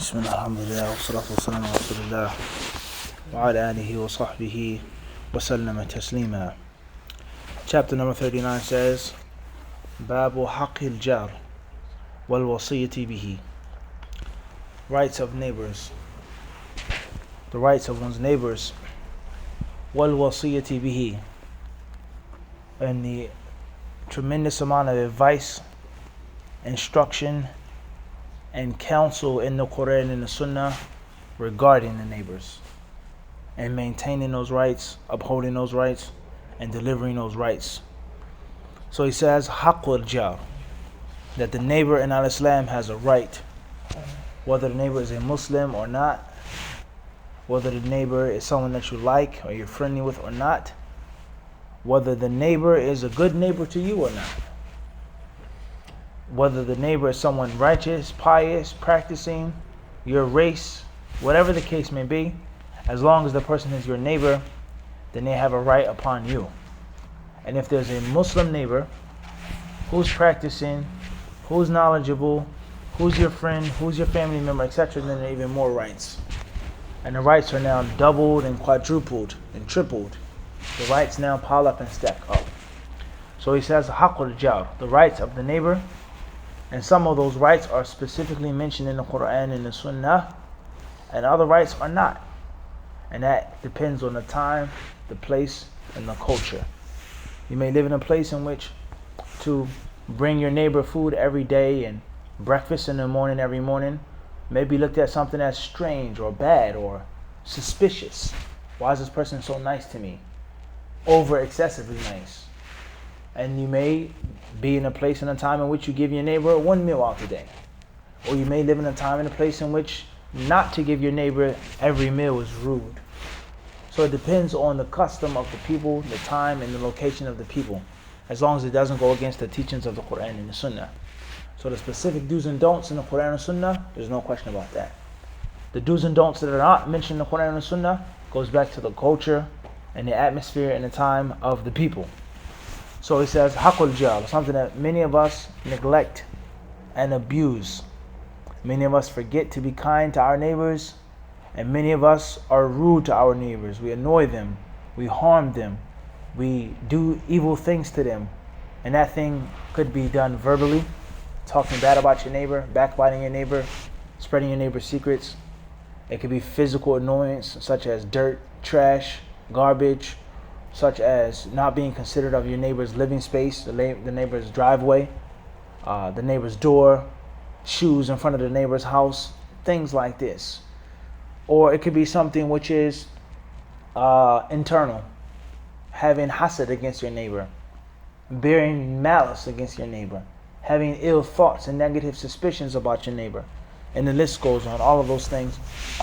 بسم الله الحمد لله والصلاة والسلام على رسول الله وعلى آله وصحبه وسلم تسليما. Chapter number 39 says باب حق الجار والوصية به. Rights of neighbors, the rights of one's neighbors, والوصية به, and the tremendous amount of advice, instruction and counsel in the Quran and the Sunnah regarding the neighbors and maintaining those rights, upholding those rights, and delivering those rights. So he says Haqqul Jar, that the neighbor in Al-Islam has a right, whether the neighbor is a Muslim or not, whether the neighbor is someone that you like or you're friendly with or not, whether the neighbor is a good neighbor to you or not, whether the neighbor is someone righteous, pious, practicing, your race, whatever the case may be, as long as the person is your neighbor, then they have a right upon you. And if there's a Muslim neighbor who's practicing, who's knowledgeable, who's your friend, who's your family member, etc., then there are even more rights. And the rights are now doubled and quadrupled and tripled. The rights now pile up and stack up. So he says, Haqqul Jar, the rights of the neighbor. And some of those rights are specifically mentioned in the Quran and the Sunnah, and other rights are not. And that depends on the time, the place, and the culture. You may live in a place in which to bring your neighbor food every day and breakfast in the morning every morning may be looked at something as strange or bad or suspicious. Why is this person so nice to me? Over excessively nice. And you may be in a place and a time in which you give your neighbor one meal out a day. Or you may live in a time and a place in which not to give your neighbor every meal is rude. So it depends on the custom of the people, the time and the location of the people, as long as it doesn't go against the teachings of the Quran and the Sunnah. So the specific do's and don'ts in the Quran and Sunnah, there's no question about that. The do's and don'ts that are not mentioned in the Quran and the Sunnah goes back to the culture and the atmosphere and the time of the people. So he says, Haqqul Jar, something that many of us neglect and abuse. Many of us forget to be kind to our neighbors, and many of us are rude to our neighbors. We annoy them, we harm them, we do evil things to them. And that thing could be done verbally, talking bad about your neighbor, backbiting your neighbor, spreading your neighbor's secrets. It could be physical annoyance, such as dirt, trash, garbage, such as not being considerate of your neighbor's living space, the neighbor's driveway, the neighbor's door, shoes in front of the neighbor's house, things like this. Or it could be something which is internal, having hasad against your neighbor, bearing malice against your neighbor, having ill thoughts and negative suspicions about your neighbor. And the list goes on. All of those things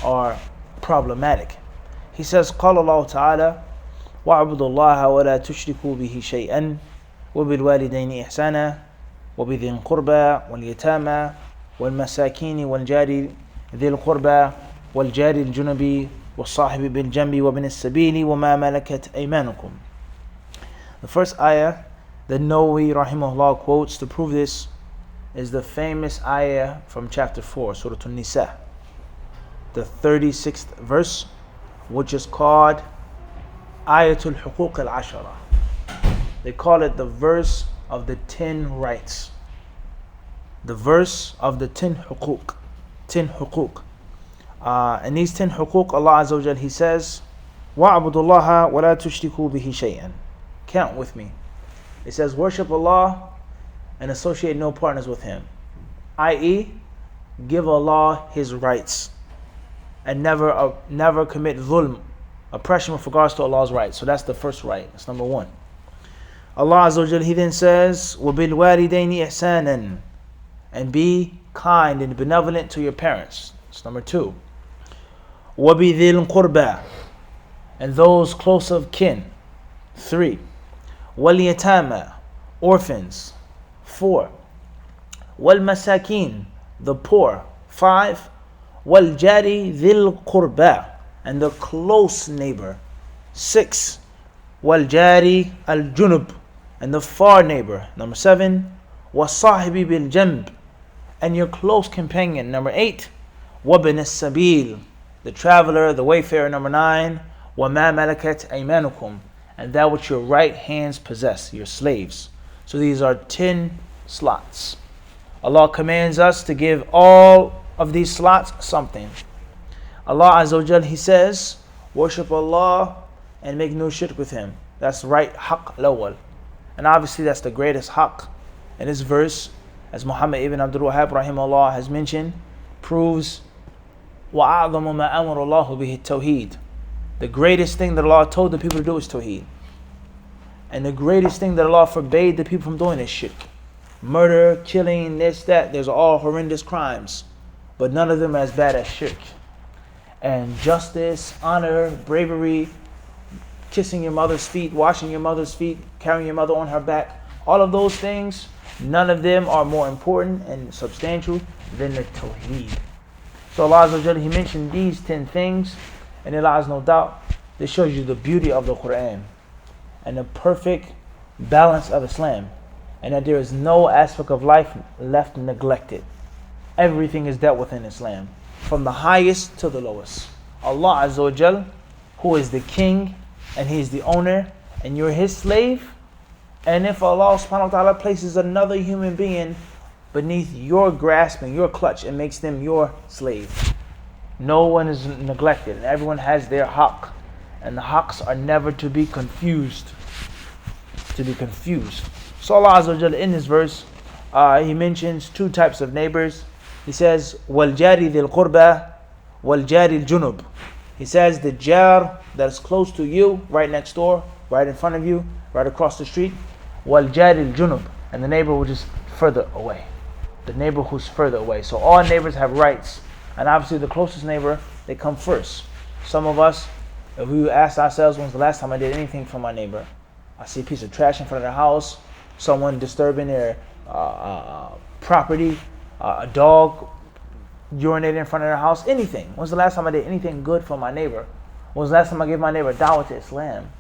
are problematic. He says, قال الله تعالى وَاعْبُدُوا اللَّهَ وَلَا تُشْرِكُوا بِهِ شَيْئًا وَبِالْوَالِدَيْنِ إِحْسَانًا وَبِذِي الْقُرْبَى وَالْيَتَامَى وَالْمَسَاكِينِ وَالْجَارِ ذِي الْقُرْبَى وَالْجَارِ الْجُنُبِ وَالصَّاحِبِ بِالْجَنْبِ وَابْنِ السَّبِيلِ وَمَا مَلَكَتْ أَيْمَانُكُمْ. The first ayah that Nawawi rahimahullah quotes to prove this is the famous ayah from chapter 4, Surah An-Nisa, the 36th verse, which is called Ayatul Huquq al-Ashara. They call it the verse of the 10 rights. The verse of the 10 huquq. 10 huquq. And these 10 huquq, Allah Azza wa Jal, He says, وَاعْبُدُوا اللَّهَ وَلَا تُشْرِكُوا بِهِ شَيْئًا. Count with me. It says, worship Allah and associate no partners with Him. I.e., give Allah His rights. And never commit dhulm, oppression with regards to Allah's rights. So that's the first right. That's number one. Allah Azza wa Jal, He then says, وَبِالْوَالِدَيْنِ إِحْسَانًا, and be kind and benevolent to your parents. That's number two. وَبِذِي الْقُرْبَى, and those close of kin. 3. وَالْيَتَامَى, orphans. 4. وَالْمَسَاكِينَ, the poor. 5. وَالْجَارِ ذِي الْقُرْبَى, and the close neighbor. 6. وَالْجَارِ الْجُنُبِ, and the far neighbor. Number 7. وَالصَّاحِبِ بِالْجَنْبِ, and your close companion. Number 8. وَبِنَ السَّبِيلِ, the traveler, the wayfarer. Number 9, وَمَا مَلَكَتْ أَيْمَانُكُمْ, and that which your right hands possess, your slaves. So these are 10 slots. Allah commands us to give all of these slots something. Allah Azza wa Jal, He says, worship Allah and make no shirk with Him. That's right, haqq lawal. And obviously that's the greatest haqq. And this verse, as Muhammad ibn Abdul Wahhab rahimahullah has mentioned, proves وَأَعْظَمُ مَا أَمَرَ اللَّهُ بِهِ التَّوْحِيدِ. The greatest thing that Allah told the people to do is tawheed. And the greatest thing that Allah forbade the people from doing is shirk. Murder, killing, this, that, there's all horrendous crimes. But none of them as bad as shirk. And justice, honor, bravery, kissing your mother's feet, washing your mother's feet, carrying your mother on her back, all of those things, none of them are more important and substantial than the tawheed. So Allah Azza wa Jalla, He mentioned these 10 things, and it lies no doubt, this shows you the beauty of the Quran and the perfect balance of Islam, and that there is no aspect of life left neglected. Everything is dealt with in Islam, from the highest to the lowest. Allah Azza wa Jal, who is the king and He is the owner and you're His slave, and if Allah subhanahu wa ta'ala places another human being beneath your grasp and your clutch and makes them your slave, no one is neglected and everyone has their haqq, and the haqqs are never to be confused. So Allah Azza wa Jal, in this verse, He mentions 2 types of neighbors. He says, وَالْجَارِ ذِي الْقُرْبَى وَالْجَارِ الْجُنُبِ. He says the jar that is close to you, right next door, right in front of you, right across the street. وَالْجَارِ الْجُنُبِ, and the neighbor which is further away. The neighbor who's further away. So all neighbors have rights. And obviously the closest neighbor, they come first. Some of us, if we ask ourselves, when's the last time I did anything for my neighbor? I see a piece of trash in front of their house, someone disturbing their property, a dog urinating in front of their house, anything. When's the last time I did anything good for my neighbor? When's the last time I gave my neighbor da'wah to Islam?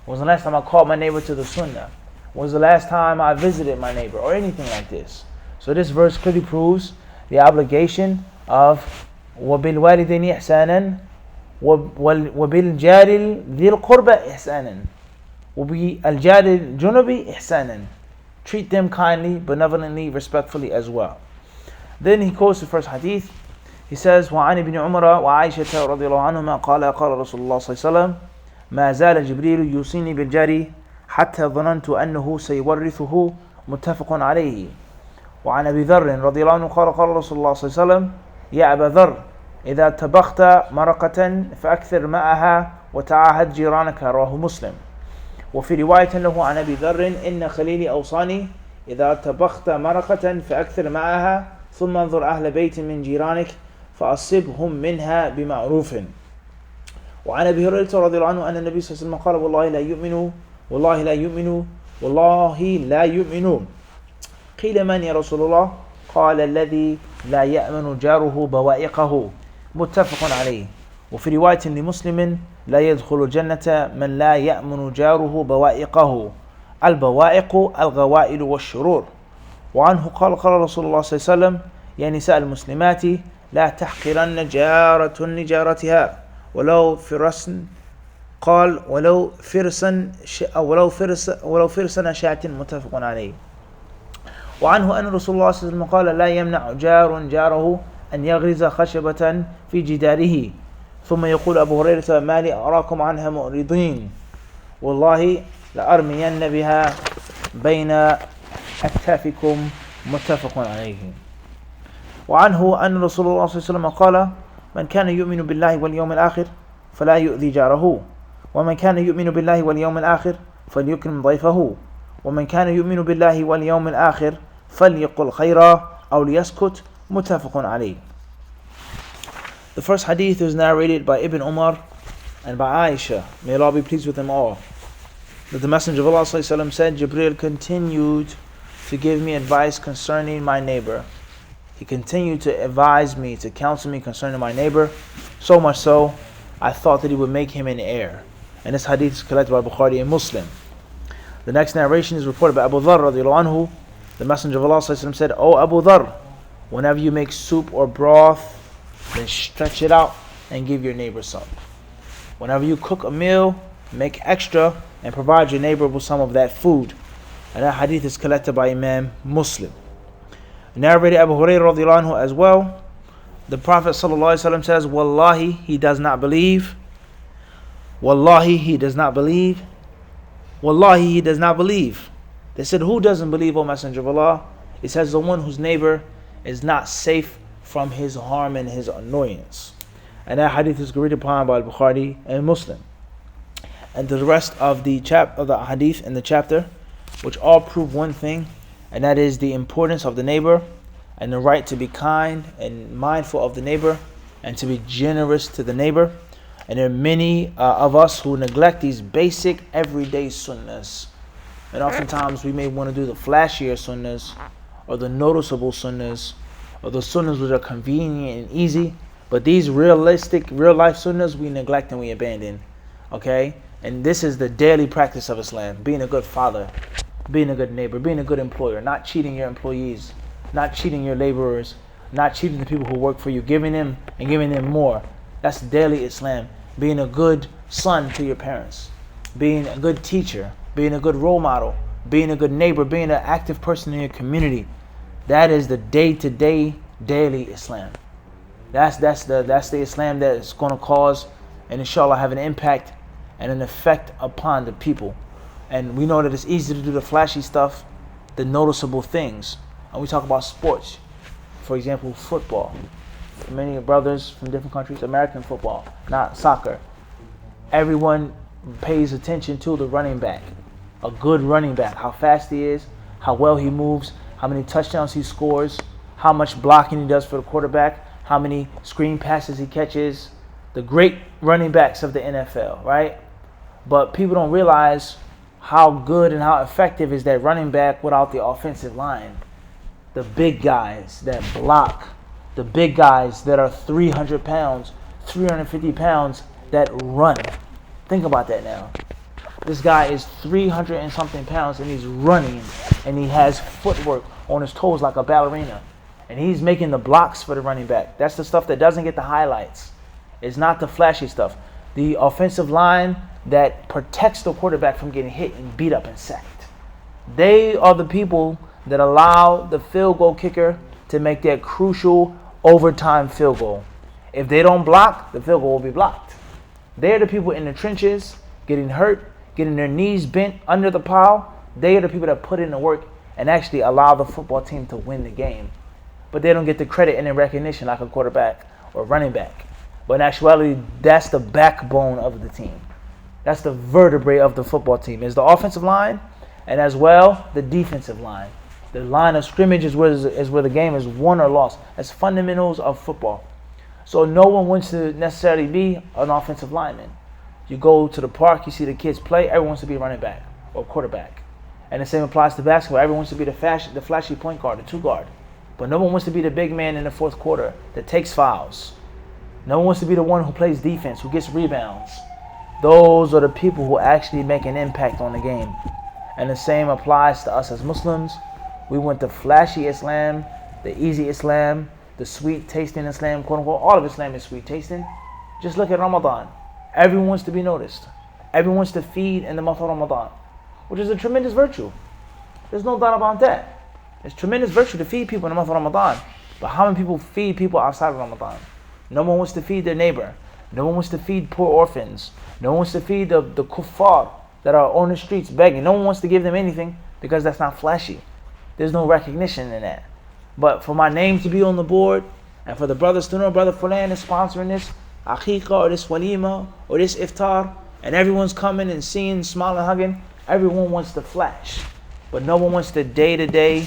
When's the last time I called my neighbor to the sunnah? When's the last time I visited my neighbor? Or anything like this. So this verse clearly proves the obligation of وَبِالْوَالِدَيْنِ إِحْسَانًا وَبِالْجَارِ ذِي الْقُرْبَى إِحْسَانًا وَبِالْجَارِ الْجُنُبِ إِحْسَانًا. Treat them kindly, benevolently, respectfully as well. Then he quotes the first hadith. He says, وعن ابن عمر وعائشة رضي الله عنهما قال قال رسول الله صلى الله عليه وسلم ما زال جبريل يوصيني بالجار حتى ظننت أنه سيورثه متفق عليه. وعن أبي ذر رضي الله عنه قال قال رسول الله صلى الله عليه وسلم يا أبا ذر إذا طبخت مرقة فأكثر ماءها وتعاهد جيرانك. رواه مسلم. وفي رواية له عن أبي ذر إن خليلي أوصاني إذا طبخت مرقة فأكثر ماءها ثم انظر أهل بيت من جيرانك فأصبهم منها بمعروف. وعن أبي هريرة رضي الله عنه أن النبي صلى الله عليه وسلم قال والله لا يؤمن والله لا يؤمن والله لا يؤمن. قيل من يا رسول الله؟ قال الذي لا يأمن جاره بوائقه. متفق عليه. وفي رواية لمسلم لا يدخل الجنة من لا يأمن جاره بوائقه. البوائق الغوائل والشرور. وعنه قال قال رسول الله صلى الله عليه وسلم يا نساء المسلمات لا تحقرن جارة لجارتها ولو فرسن قال ولو فرسن شاة. متفق عليه. وعنه أن رسول الله صلى الله عليه وسلم قال لا يمنع جار جاره أن يغرز خشبة في جداره ثم يقول أبو هريرة ما لي أراكم عنها معرضين والله لأرمين بها بين أكتافكم. متفق عليه. وعنه أن رسول الله صلى الله عليه وسلم قال من كان يؤمن بالله واليوم الآخر فلا يؤذي جاره ومن كان يؤمن بالله واليوم الآخر فليكرم ضيفه ومن كان يؤمن بالله واليوم الآخر فليقل خيرا أو ليسكت. متفق عليه. The first hadith is narrated by Ibn Umar and by Aisha, may Allah be pleased with them all, that the Messenger of Allah ﷺ said, Jibreel continued to give me advice concerning my neighbor. He continued to advise me, to counsel me concerning my neighbor, so much so, I thought that he would make him an heir. And this hadith is collected by Bukhari and Muslim. The next narration is reported by Abu Dharr radiallahu anhu. The Messenger of Allah ﷺ said, O Abu Dharr, whenever you make soup or broth then stretch it out and give your neighbor some. Whenever you cook a meal, make extra and provide your neighbor with some of that food. And that hadith is collected by Imam Muslim. Narrated Abu Hurairah radiallahu anhu as well. The Prophet ﷺ says, Wallahi, he does not believe. Wallahi, he does not believe. Wallahi, he does not believe. They said, who doesn't believe, O Messenger of Allah? It says, the one whose neighbor is not safe from his harm and his annoyance. And that hadith is agreed upon by Bukhari and Muslim. And the rest of the hadith in the chapter, which all prove one thing, and that is the importance of the neighbor and the right to be kind and mindful of the neighbor and to be generous to the neighbor. And there are many of us who neglect these basic everyday sunnahs. And oftentimes we may want to do the flashier sunnahs or the noticeable sunnahs or the sunnahs which are convenient and easy. But these realistic, real life sunnahs we neglect and we abandon. Okay? And this is the daily practice of Islam. Being a good father, being a good neighbor, being a good employer, not cheating your employees, not cheating your laborers, not cheating the people who work for you, giving them and giving them more. That's daily Islam. Being a good son to your parents, being a good teacher, being a good role model, being a good neighbor, being an active person in your community. That is the day-to-day, daily Islam. That's the Islam that is going to cause and inshallah have an impact and an effect upon the people. And we know that it's easy to do the flashy stuff, the noticeable things. And we talk about sports. For example, football. Many brothers from different countries, American football, not soccer. Everyone pays attention to the running back. A good running back, how fast he is, how well he moves, how many touchdowns he scores, how much blocking he does for the quarterback, how many screen passes he catches. The great running backs of the NFL, right? But people don't realize how good and how effective is that running back without the offensive line. The big guys that block, the big guys that are 300 pounds, 350 pounds that run. Think about that now. This guy is 300 and something pounds and he's running and he has footwork on his toes like a ballerina. And he's making the blocks for the running back. That's the stuff that doesn't get the highlights. It's not the flashy stuff. The offensive line that protects the quarterback from getting hit and beat up and sacked. They are the people that allow the field goal kicker to make that crucial overtime field goal. If they don't block, the field goal will be blocked. They're the people in the trenches getting hurt, getting their knees bent under the pile. They are the people that put in the work and actually allow the football team to win the game. But they don't get the credit and the recognition like a quarterback or running back. But in actuality, that's the backbone of the team. That's the vertebrae of the football team. Is the offensive line and as well the defensive line. The line of scrimmage is where the game is won or lost. That's fundamentals of football. So no one wants to necessarily be an offensive lineman. You go to the park, you see the kids play, everyone wants to be a running back or quarterback. And the same applies to basketball. Everyone wants to be the flashy point guard, the two guard. But no one wants to be the big man in the fourth quarter that takes fouls. No one wants to be the one who plays defense, who gets rebounds. Those are the people who actually make an impact on the game. And the same applies to us as Muslims. We want the flashy Islam, the easy Islam, the sweet tasting Islam, quote unquote. All of Islam is sweet tasting. Just look at Ramadan. Everyone wants to be noticed. Everyone wants to feed in the month of Ramadan, which is a tremendous virtue. There's no doubt about that. It's tremendous virtue to feed people in the month of Ramadan. But how many people feed people outside of Ramadan? No one wants to feed their neighbor. No one wants to feed poor orphans. No one wants to feed the kuffar that are on the streets begging. No one wants to give them anything because that's not flashy. There's no recognition in that. But for my name to be on the board and for the brothers to know Brother Fulan is sponsoring this aqiqah or this walima or this iftar and everyone's coming and seeing, smiling, hugging, everyone wants the flash. But no one wants the day-to-day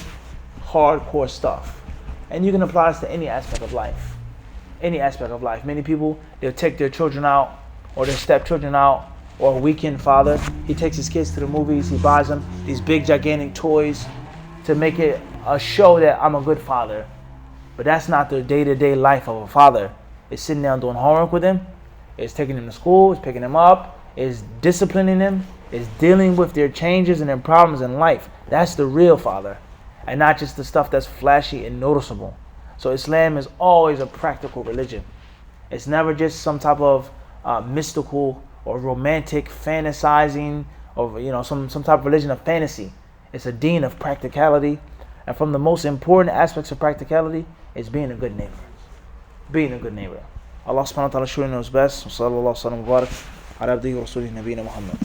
hardcore stuff. And you can apply this to any aspect of life. Any aspect of life. Many people, they'll take their children out or their stepchildren out, or a weekend father. He takes his kids to the movies, he buys them these big gigantic toys to make it a show that I'm a good father. But that's not the day-to-day life of a father. It's sitting down doing homework with them, it's taking them to school, it's picking them up, it's disciplining them, it's dealing with their changes and their problems in life. That's the real father, and not just the stuff that's flashy and noticeable. So Islam is always a practical religion. It's never just some type of mystical or romantic fantasizing of some type of religion of fantasy. It's a deen of practicality, and from the most important aspects of practicality is being a good neighbor. Being a good neighbor. Allah subhanahu wa ta'ala surely knows best. Sallallahu alaihi wa sallam wa barak ala abdihi wa rasulih nabiyina Muhammad.